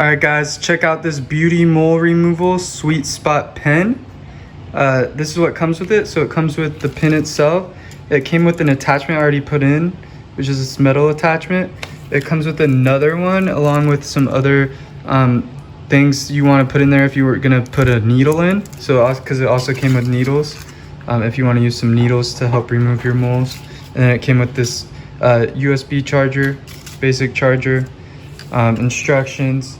Alright guys, check out this Beauty Mole Removal Sweet Spot Pen. This is what comes with it. So it comes with the pin itself. It came with an attachment I already put in, which is this metal attachment. It comes with another one along with some other things you want to put in there if you were going to put a needle in. So because it also came with needles, if you want to use some needles to help remove your moles. And then it came with this USB charger, basic charger, instructions.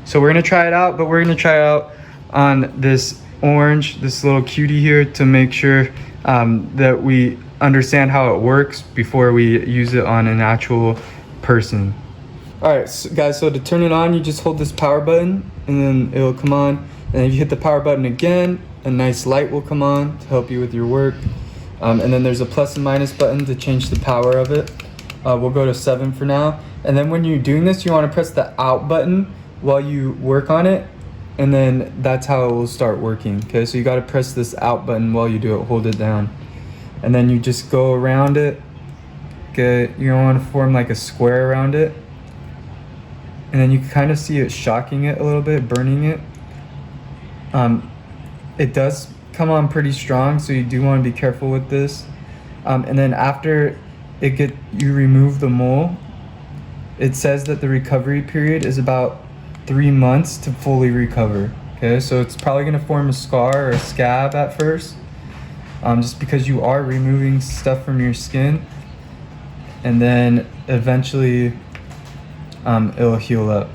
So we're gonna try it out, but we're gonna try it out on this orange, this little cutie here, to make sure that we understand how it works before we use it on an actual person. All right, so guys, so to turn it on, you just hold this power button and then it'll come on. And if you hit the power button again, a nice light will come on to help you with your work. And then there's a plus and minus button to change the power of it. We'll go to 7 for now. And then when you're doing this, you want to press the out button while you work on it, and then that's how it will start working. Okay, so you got to press this out button while you do it, hold it down, and then you just go around it. Okay, you want to form like a square around it, and then you can kind of see it shocking it a little bit, burning it. It does come on pretty strong, so you do want to be careful with this. And then after you remove the mole, it says that the recovery period is about 3 months to fully recover. Okay, so it's probably going to form a scar or a scab at first, just because you are removing stuff from your skin, and then eventually it'll heal up.